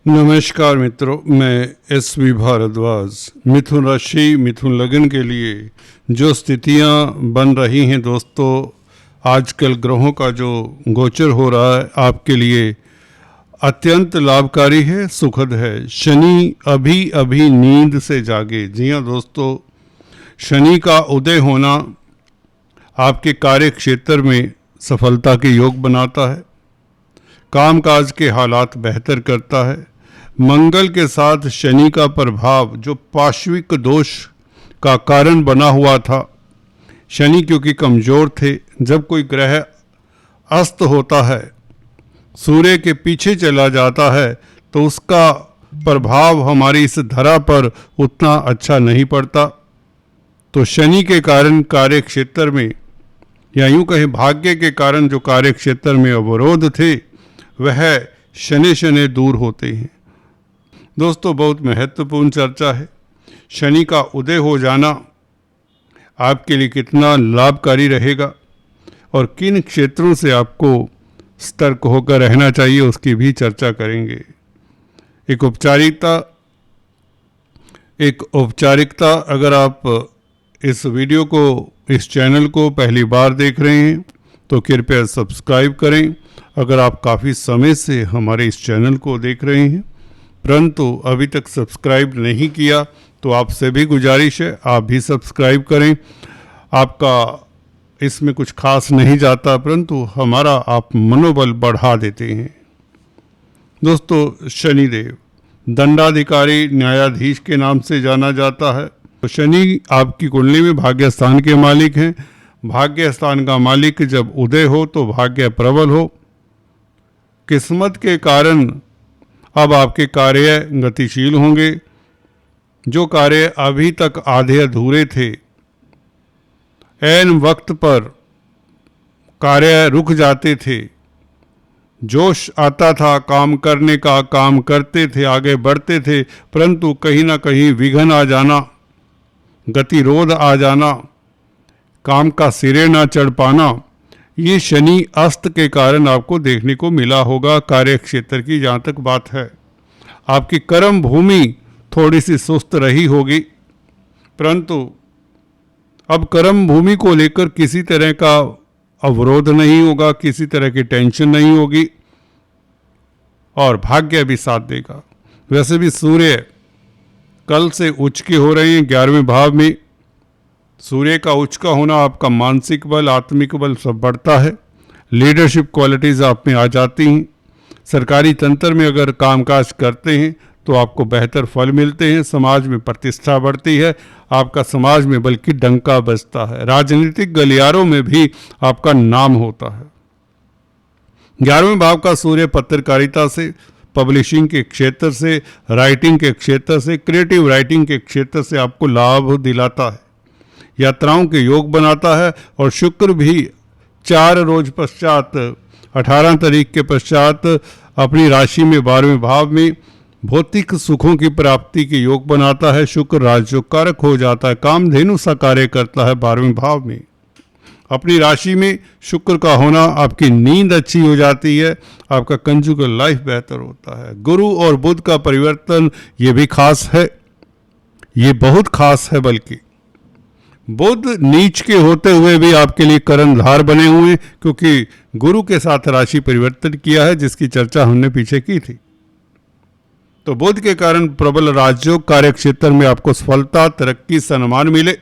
नमस्कार मित्रों, मैं एस.वी. भारद्वाज। मिथुन राशि मिथुन लगन के लिए जो स्थितियां बन रही हैं दोस्तों, आजकल ग्रहों का जो गोचर हो रहा है आपके लिए अत्यंत लाभकारी है, सुखद है। शनि अभी अभी नींद से जागे। जी हाँ दोस्तों, शनि का उदय होना आपके कार्य क्षेत्र में सफलता के योग बनाता है, कामकाज के हालात बेहतर करता है। मंगल के साथ शनि का प्रभाव जो पार्श्विक दोष का कारण बना हुआ था, शनि क्योंकि कमज़ोर थे, जब कोई ग्रह अस्त होता है, सूर्य के पीछे चला जाता है, तो उसका प्रभाव हमारी इस धरा पर उतना अच्छा नहीं पड़ता। तो शनि के कारण कार्य क्षेत्र में, या यूँ कहें भाग्य के कारण जो कार्य क्षेत्र में अवरोध थे, वह शनि शनि दूर होते हैं। दोस्तों, बहुत महत्वपूर्ण चर्चा है। शनि का उदय हो जाना आपके लिए कितना लाभकारी रहेगा और किन क्षेत्रों से आपको सतर्क होकर रहना चाहिए, उसकी भी चर्चा करेंगे। एक औपचारिकता, अगर आप इस वीडियो को, इस चैनल को पहली बार देख रहे हैं तो कृपया सब्सक्राइब करें। अगर आप काफ़ी समय से हमारे इस चैनल को देख रहे हैं परंतु अभी तक सब्सक्राइब नहीं किया, तो आपसे भी गुजारिश है आप भी सब्सक्राइब करें। आपका इसमें कुछ खास नहीं जाता, परंतु हमारा आप मनोबल बढ़ा देते हैं। दोस्तों, शनिदेव दंडाधिकारी न्यायाधीश के नाम से जाना जाता है। तो शनि आपकी कुंडली में भाग्य स्थान के मालिक हैं। भाग्य स्थान का मालिक जब उदय हो तो भाग्य प्रबल हो। किस्मत के कारण अब आपके कार्य गतिशील होंगे। जो कार्य अभी तक आधे अधूरे थे, ऐन वक्त पर कार्य रुक जाते थे। जोश आता था काम करने का, काम करते थे, आगे बढ़ते थे, परंतु कहीं ना कहीं विघ्न आ जाना, गतिरोध आ जाना, काम का सिरे ना चढ़ पाना, ये शनि अस्त के कारण आपको देखने को मिला होगा। कार्य क्षेत्र की जहाँ तक बात है, आपकी कर्म भूमि थोड़ी सी सुस्त रही होगी, परंतु अब कर्म भूमि को लेकर किसी तरह का अवरोध नहीं होगा, किसी तरह की टेंशन नहीं होगी और भाग्य भी साथ देगा। वैसे भी सूर्य कल से उच्च के हो रहे हैं 11वें भाव में। सूर्य का उच्च का होना आपका मानसिक बल, आत्मिक बल सब बढ़ता है। लीडरशिप क्वालिटीज़ आप में आ जाती हैं। सरकारी तंत्र में अगर कामकाज करते हैं तो आपको बेहतर फल मिलते हैं। समाज में प्रतिष्ठा बढ़ती है, आपका समाज में बल्कि डंका बजता है। राजनीतिक गलियारों में भी आपका नाम होता है। 11वें भाव का सूर्य पत्रकारिता से, पब्लिशिंग के क्षेत्र से, राइटिंग के क्षेत्र से, क्रिएटिव राइटिंग के क्षेत्र से आपको लाभ दिलाता है। यात्राओं के योग बनाता है और शुक्र भी 4 रोज पश्चात 18 तारीख के पश्चात अपनी राशि में 12वें भाव में भौतिक सुखों की प्राप्ति के योग बनाता है। शुक्र राजयोग कारक हो जाता है, कामधेनु सा कार्य करता है 12वें भाव में। अपनी राशि में शुक्र का होना, आपकी नींद अच्छी हो जाती है, आपका कंजुगल लाइफ बेहतर होता है। गुरु और बुध का परिवर्तन ये भी खास है, ये बहुत खास है। बल्कि बुध नीच के होते हुए भी आपके लिए कर्णधार बने हुए हैं, क्योंकि गुरु के साथ राशि परिवर्तन किया है, जिसकी चर्चा हमने पीछे की थी। तो बुध के कारण प्रबल राजयोग, कार्य क्षेत्र में आपको सफलता, तरक्की, सम्मान मिले।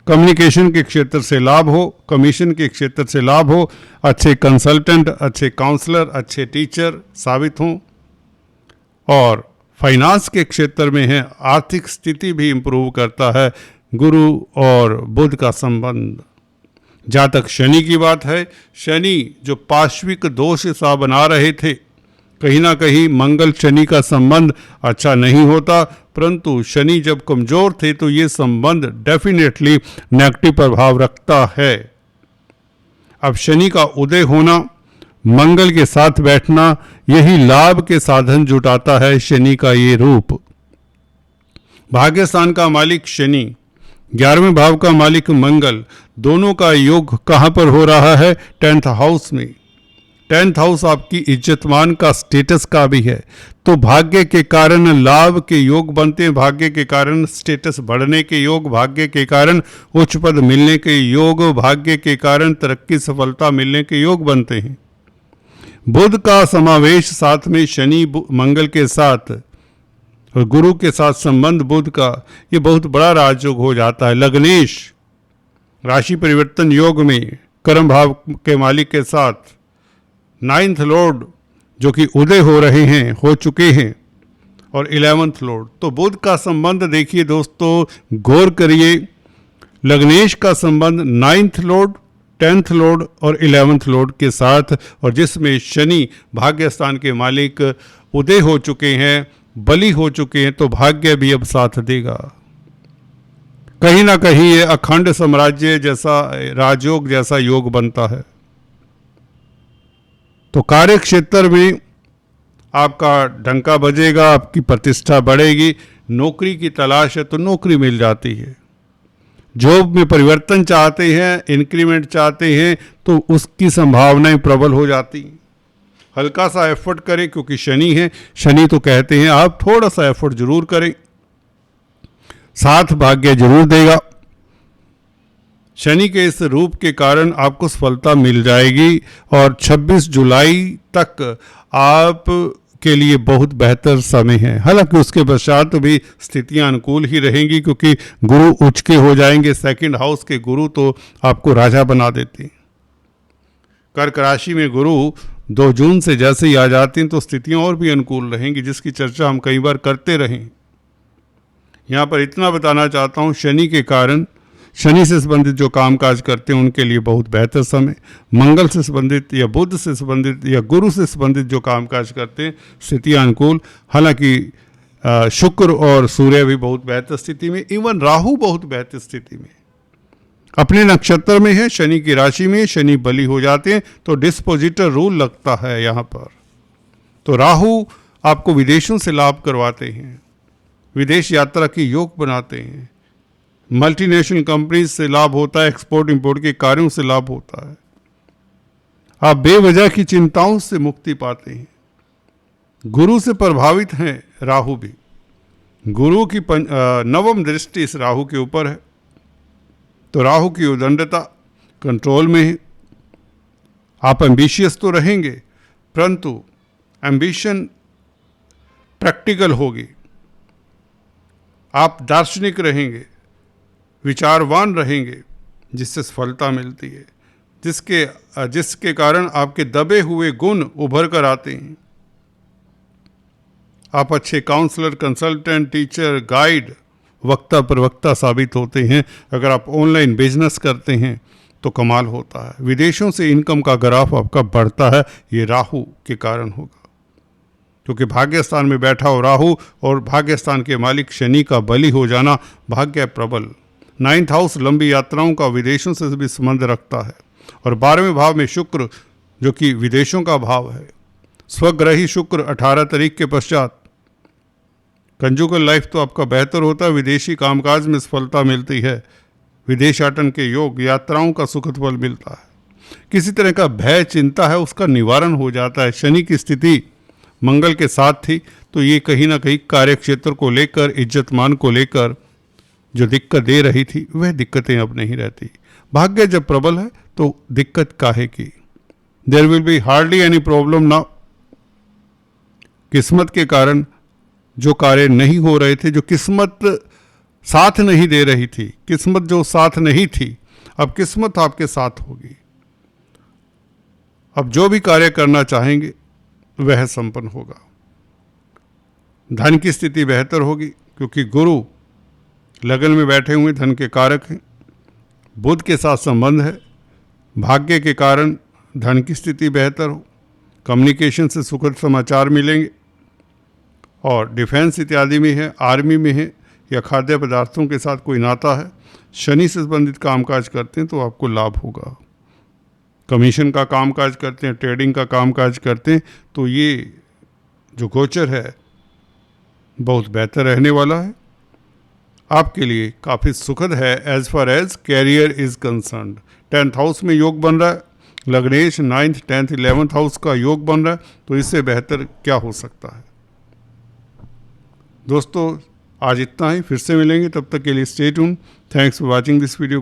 कम्युनिकेशन के क्षेत्र से लाभ हो, कमीशन के क्षेत्र से लाभ हो, अच्छे कंसल्टेंट, अच्छे काउंसलर, अच्छे टीचर साबित हों। और फाइनेंस के क्षेत्र में है, आर्थिक स्थिति भी इम्प्रूव करता है गुरु और बुध का संबंध। जहाँ तक शनि की बात है, शनि जो पार्श्विक दोष सा बना रहे थे, कहीं ना कहीं मंगल शनि का संबंध अच्छा नहीं होता, परंतु शनि जब कमज़ोर थे तो ये संबंध डेफिनेटली नेगेटिव प्रभाव रखता है। अब शनि का उदय होना, मंगल के साथ बैठना, यही लाभ के साधन जुटाता है शनि का ये रूप। भाग्यस्थान का मालिक शनि, 11वें भाव का मालिक मंगल, दोनों का योग कहाँ पर हो रहा है? 10th हाउस में। 10th हाउस आपकी इज्जतमान का, स्टेटस का भी है। तो भाग्य के कारण लाभ के योग बनते हैं, भाग्य के कारण स्टेटस बढ़ने के योग, भाग्य के कारण उच्च पद मिलने के योग, भाग्य के कारण तरक्की सफलता मिलने के योग बनते हैं। बुध का समावेश साथ में शनि मंगल के साथ और गुरु के साथ संबंध बुध का, ये बहुत बड़ा राजयोग हो जाता है। लग्नेश राशि परिवर्तन योग में कर्म भाव के मालिक के साथ 9th लॉर्ड जो कि उदय हो रहे हैं, हो चुके हैं, और 11th लॉर्ड। तो बुध का संबंध देखिए दोस्तों, गौर करिए, लग्नेश का संबंध 9th लॉर्ड, 10th लॉर्ड और 11th लॉर्ड के साथ, और जिसमें शनि भाग्य स्थान के मालिक उदय हो चुके हैं, बली हो चुके हैं, तो भाग्य भी अब साथ देगा। कहीं ना कहीं ये अखंड साम्राज्य जैसा, राजयोग जैसा योग बनता है। तो कार्य क्षेत्र में आपका डंका बजेगा, आपकी प्रतिष्ठा बढ़ेगी। नौकरी की तलाश है तो नौकरी मिल जाती है। जॉब में परिवर्तन चाहते हैं, इंक्रीमेंट चाहते हैं, तो उसकी संभावनाएं प्रबल हो जाती हैं। हल्का सा एफर्ट करें, क्योंकि शनि है, शनि तो कहते हैं आप थोड़ा सा एफर्ट जरूर करें, साथ भाग्य जरूर देगा। शनि के इस रूप के कारण आपको सफलता मिल जाएगी, और 26 जुलाई तक आप के लिए बहुत बेहतर समय है। हालांकि उसके पश्चात भी स्थितियां अनुकूल ही रहेंगी, क्योंकि गुरु उच्च के हो जाएंगे। 2nd हाउस के गुरु तो आपको राजा बना देते हैं। कर्क राशि में गुरु 2 जून से जैसे ही आ जाते हैं तो स्थितियां और भी अनुकूल रहेंगी, जिसकी चर्चा हम कई बार करते रहें। यहाँ पर इतना बताना चाहता हूँ, शनि के कारण, शनि से संबंधित जो कामकाज करते हैं उनके लिए बहुत बेहतर समय। मंगल से संबंधित या बुध से संबंधित या गुरु से संबंधित जो कामकाज करते हैं, स्थितियाँ अनुकूल। हालांकि शुक्र और सूर्य भी बहुत बेहतर स्थिति में, इवन राहु बहुत बेहतर स्थिति में, अपने नक्षत्र में है, शनि की राशि में, शनि बली हो जाते हैं तो डिस्पोजिटर रूल लगता है यहाँ पर। तो राहु आपको विदेशों से लाभ करवाते हैं, विदेश यात्रा की योग बनाते हैं, मल्टीनेशनल कंपनीज से लाभ होता है, एक्सपोर्ट इंपोर्ट के कार्यों से लाभ होता है। आप बेवजह की चिंताओं से मुक्ति पाते हैं। गुरु से प्रभावित हैं राहु भी, गुरु की 9वीं दृष्टि इस राहु के ऊपर है, तो राहु की उदंडता कंट्रोल में है। आप एम्बिशियस तो रहेंगे, परंतु एम्बिशन प्रैक्टिकल होगी। आप दार्शनिक रहेंगे, विचारवान रहेंगे, जिससे सफलता मिलती है, जिसके कारण आपके दबे हुए गुण उभर कर आते हैं। आप अच्छे काउंसलर, कंसल्टेंट, टीचर, गाइड, वक्ता प्रवक्ता साबित होते हैं। अगर आप ऑनलाइन बिजनेस करते हैं तो कमाल होता है। विदेशों से इनकम का ग्राफ आपका बढ़ता है, ये राहु के कारण होगा, क्योंकि भाग्य स्थान में बैठा हो राहु और भाग्य स्थान के मालिक शनि का बली हो जाना, भाग्य प्रबल। 9th हाउस लंबी यात्राओं का, विदेशों से भी संबंध रखता है, और 12वें भाव में शुक्र जो कि विदेशों का भाव है, स्वग्रही शुक्र 18 तारीख के पश्चात कंजुगल लाइफ तो आपका बेहतर होता है, विदेशी कामकाज में सफलता मिलती है, विदेशाटन के योग, यात्राओं का सुखद फल मिलता है। किसी तरह का भय, चिंता है, उसका निवारण हो जाता है। शनि की स्थिति मंगल के साथ थी, तो ये कहीं ना कहीं कार्य क्षेत्र को लेकर, इज्जतमान को लेकर जो दिक्कत दे रही थी, वह दिक्कतें अब नहीं रहती। भाग्य जब प्रबल है तो दिक्कत काहे की। There will be hardly any problem now. किस्मत के कारण जो कार्य नहीं हो रहे थे, जो किस्मत साथ नहीं दे रही थी, किस्मत जो साथ नहीं थी, अब किस्मत आपके साथ होगी। अब जो भी कार्य करना चाहेंगे वह संपन्न होगा। धन की स्थिति बेहतर होगी, क्योंकि गुरु लगन में बैठे हुए धन के कारक हैं। बुध के साथ संबंध है, भाग्य के कारण धन की स्थिति बेहतर हो, कम्युनिकेशन से सुखद समाचार मिलेंगे, और डिफेंस इत्यादि में है, आर्मी में है, या खाद्य पदार्थों के साथ कोई नाता है, शनि से संबंधित कामकाज करते हैं तो आपको लाभ होगा। कमीशन का कामकाज करते हैं, ट्रेडिंग का कामकाज करते हैं, तो ये जो गोचर है बहुत बेहतर रहने वाला है, आपके लिए काफ़ी सुखद है as far as career is concerned. 10th house में योग बन रहा है, लग्नेश 9th 10th 11th हाउस का योग बन रहा है, तो इससे बेहतर क्या हो सकता है। दोस्तों आज इतना ही, फिर से मिलेंगे, तब तक के लिए stay tune. Thanks for watching this video.